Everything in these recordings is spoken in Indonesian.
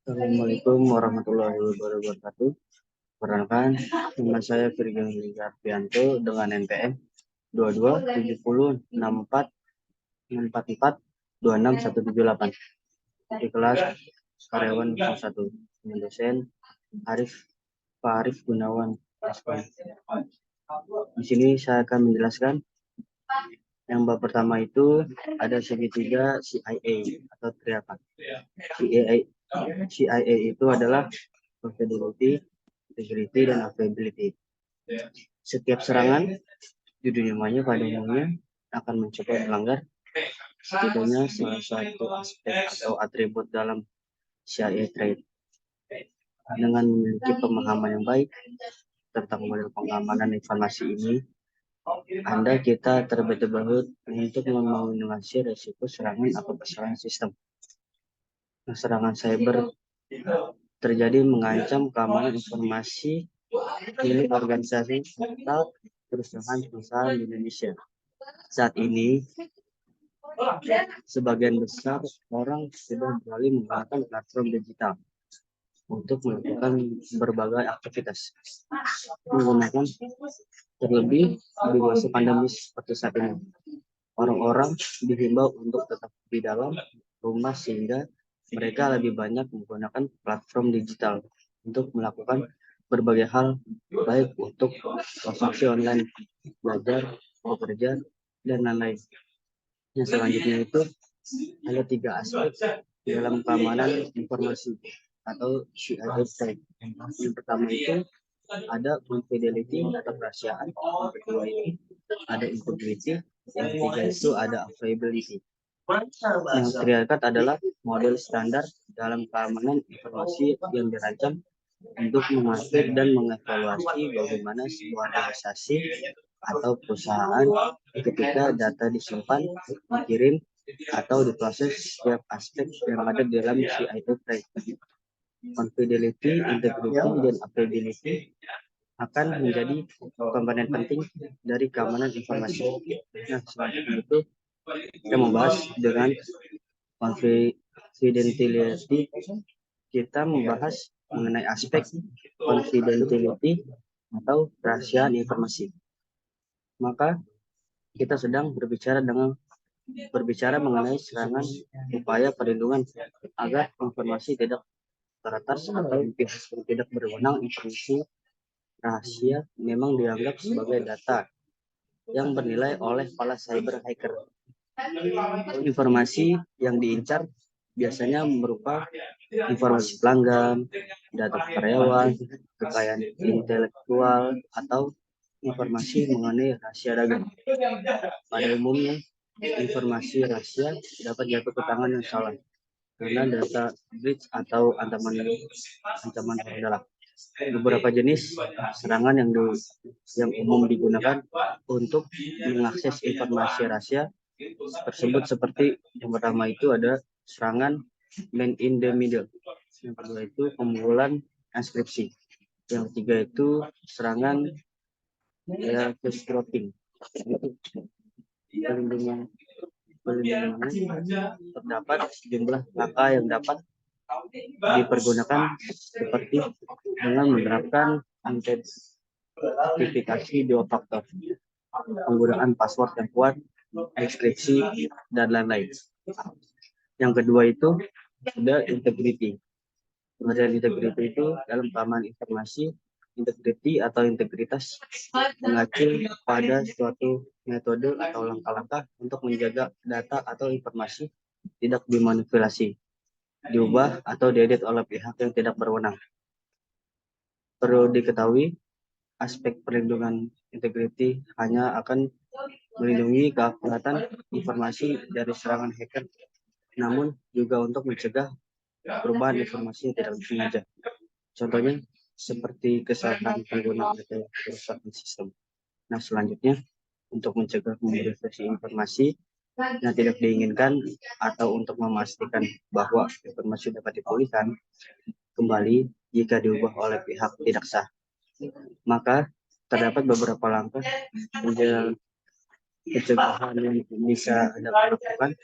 Assalamualaikum warahmatullahi wabarakatuh. Perkenalkan, nama saya Virgil Arfianto dengan NPM 22706464467178 di kelas karyawan kelas 1 dengan dosen Arif Pak Arif Gunawan. Di sini saya akan menjelaskan yang bab pertama itu ada segitiga CIA atau triakat. CIA itu adalah fidelity, integrity, dan availability. Setiap serangan di dunia maya pada umumnya akan mencoba melanggar setidaknya salah satu aspek atau atribut dalam CIA trait. Dengan memiliki pemahaman yang baik tentang model pengamanan informasi ini, kita terlebih dahulu untuk meminimalisir risiko serangan atau serangan sistem. Serangan cyber terjadi mengancam keamanan informasi milik organisasi serta perusahaan di Indonesia. Saat ini, sebagian besar orang sudah beralih menggunakan platform digital untuk melakukan berbagai aktivitas. Menggunakan terlebih di masa pandemi seperti saat ini. Orang-orang dihimbau untuk tetap di dalam rumah sehingga mereka lebih banyak menggunakan platform digital untuk melakukan berbagai hal, baik untuk transaksi online, belajar, bekerja, dan lain-lain. Yang selanjutnya itu ada 3 aspek dalam keamanan informasi atau CIA trait. Yang pertama itu ada fidelity atau kerahasiaan, yang kedua itu ada integrity, yang ketiga itu ada availability. Yang triakat adalah model standar dalam keamanan informasi yang dirancang untuk mengatur dan mengevaluasi bagaimana sebuah organisasi atau perusahaan ketika data disimpan, dikirim, atau diproses setiap aspek yang ada di dalam CIA trait. Fidelity, integrity, dan availability akan menjadi komponen penting dari keamanan informasi. Nah, selanjutnya itu kita membahas dengan confidentiality. Kita membahas mengenai aspek confidentiality atau kerahasiaan informasi. Maka kita sedang berbicara mengenai serangan upaya perlindungan agar informasi tidak teratas atau pihak yang tidak berwenang. Informasi rahasia memang dianggap sebagai data yang bernilai oleh para cyber hacker. Informasi yang diincar biasanya berupa informasi pelanggan, data karyawan, kekayaan intelektual, atau informasi mengenai rahasia dagang. Pada umumnya, informasi rahasia dapat jatuh ke tangan yang salah karena data breach atau ancaman adalah beberapa jenis serangan yang umum digunakan untuk mengakses informasi rahasia tersebut, seperti yang pertama itu ada serangan man in the middle, yang kedua itu pembobolan enkripsi, yang ketiga itu serangan keystroking. Pelindungan terdapat sejumlah langkah yang dapat dipergunakan, seperti dengan menerapkan autentifikasi 2 faktor, penggunaan password yang kuat, enkripsi, dan lain-lain. Yang kedua itu ada integrity. Kemudian integrity itu dalam keamanan informasi, integrity atau integritas mengacu pada suatu metode atau langkah-langkah untuk menjaga data atau informasi tidak dimanipulasi, diubah, atau diedit oleh pihak yang tidak berwenang. Perlu diketahui, aspek perlindungan integrity hanya akan melindungi keakuratan informasi dari serangan hacker, namun juga untuk mencegah perubahan informasi yang tidak disengaja. Contohnya seperti kesalahan pengguna atau kerusakan sistem. Nah, selanjutnya untuk mencegah modifikasi informasi yang tidak diinginkan atau untuk memastikan bahwa informasi dapat dipulihkan kembali jika diubah oleh pihak tidak sah, maka terdapat beberapa langkah pencegahan yang bisa Anda lakukan.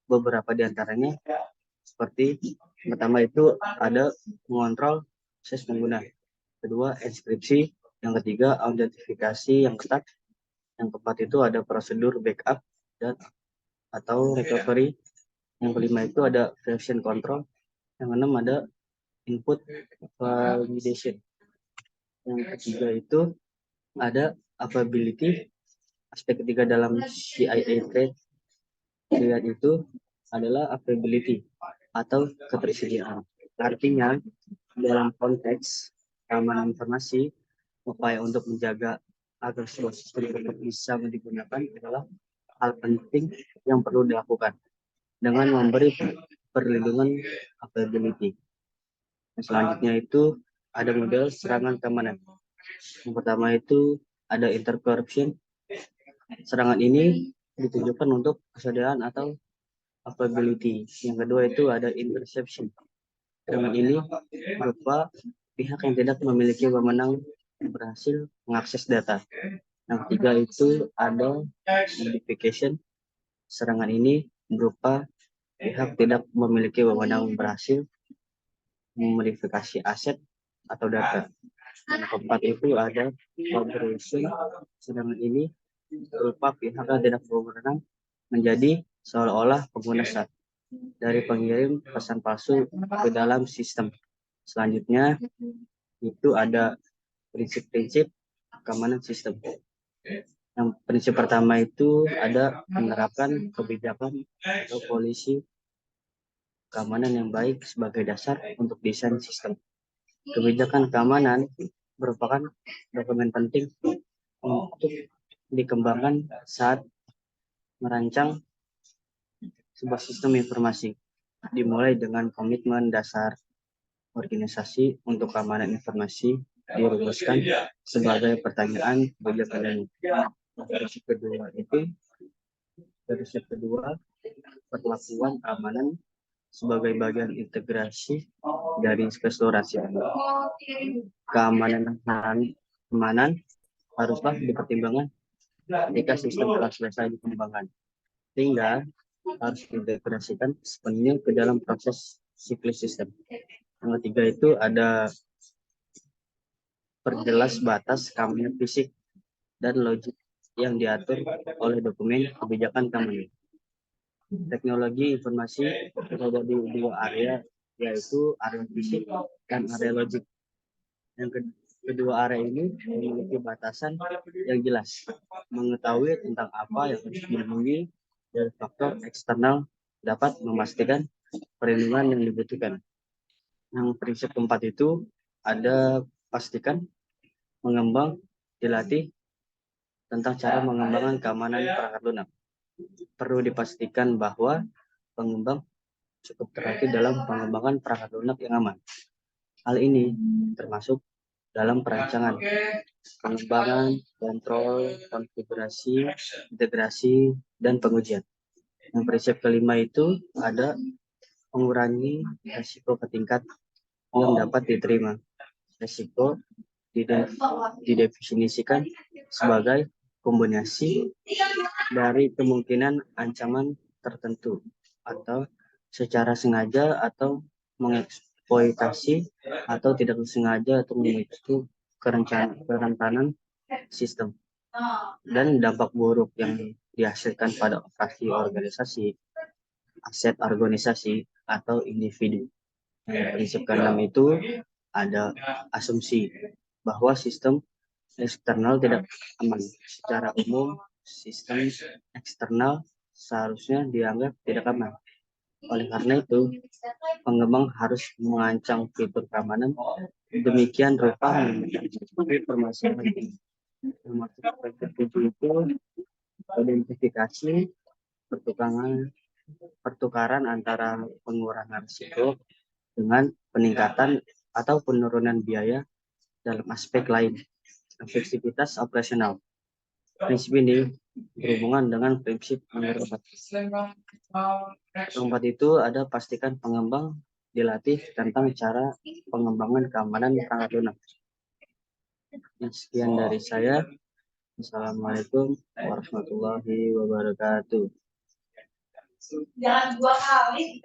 Beberapa di antaranya seperti Pertama itu ada mengontrol akses pengguna. Kedua, enkripsi. Yang ketiga, autentifikasi yang ketat. Yang keempat itu ada prosedur backup dan atau recovery. Yang kelima itu ada version control. Yang keenam ada input validation. Yang ketiga itu ada availability. Aspek ketiga dalam CIA trade itu adalah availability atau ketersediaan. Artinya dalam konteks keamanan informasi, upaya untuk menjaga agar sebuah sistem tetap bisa digunakan adalah hal penting yang perlu dilakukan dengan memberi perlindungan availability. Selanjutnya itu ada model serangan keamanan. Yang pertama itu ada intercorruption. Serangan ini ditujukan untuk kesadaran atau availability. Yang kedua itu ada interception. Serangan ini berupa pihak yang tidak memiliki wewenang berhasil mengakses data. Yang ketiga itu ada modification. Serangan ini berupa pihak tidak memiliki wewenang berhasil memodifikasi aset atau data. Yang keempat itu ada collaboration. Serangan ini berupa pihak yang tidak berwenang menjadi seolah-olah pengguna SAT dari pengirim pesan palsu ke dalam sistem. Selanjutnya itu ada prinsip-prinsip keamanan sistem. Yang prinsip pertama itu ada menerapkan kebijakan atau polisi keamanan yang baik sebagai dasar untuk desain sistem. Kebijakan keamanan merupakan dokumen penting untuk dikembangkan saat merancang sebuah sistem informasi, dimulai dengan komitmen dasar organisasi untuk keamanan informasi dirumuskan sebagai pertanyaan kebijakan. Prinsip kedua perlakuan keamanan sebagai bagian integrasi dari keseluruhan. Keamanan haruslah dipertimbangkan ketika sistem telah selesai dikembangkan, sehingga harus diintegrasikan sepenuhnya ke dalam proses siklus sistem. Yang ketiga itu ada perjelas batas keamanan fisik dan logik yang diatur oleh dokumen kebijakan keamanan. Teknologi informasi ada di dua area, yaitu area fisik dan area logik. Yang kedua area ini memiliki batasan yang jelas, mengetahui tentang apa yang harus dilindungi dari faktor eksternal dapat memastikan perlindungan yang dibutuhkan. Yang prinsip keempat itu ada pastikan, mengembang, dilatih tentang cara mengembangkan keamanan perangkat lunak. Perlu dipastikan bahwa pengembang cukup terlatih dalam pengembangan perangkat lunak yang aman. Hal ini termasuk dalam perancangan, pengembangan, kontrol, konfigurasi, integrasi, dan pengujian. Yang prinsip kelima itu ada mengurangi risiko ke tingkat yang dapat diterima. Risiko didefinisikan sebagai kombinasi dari kemungkinan ancaman tertentu atau secara sengaja atau mengeksploitasi atau tidak sengaja atau memicu kerentanan sistem dan dampak buruk yang dihasilkan pada operasi organisasi, aset organisasi, atau individu. Prinsip keenam itu ada asumsi bahwa sistem eksternal tidak aman. Secara umum, sistem eksternal seharusnya dianggap tidak aman. Oleh karena itu, pengembang harus mengancam fitur keamanan demikian rupa mencakupi permasalahan ini. Termasuk prinsip itu identifikasi pertukaran antara pengurangan risiko dengan peningkatan atau penurunan biaya dalam aspek lain, efektivitas operasional. Prinsip ini berhubungan dengan prinsip nomor 4. Nomor 4 itu ada pastikan pengembang dilatih tentang cara pengembangan keamanan perangkat lunak. Sekian dari saya. Assalamualaikum warahmatullahi wabarakatuh. Jangan 2 kali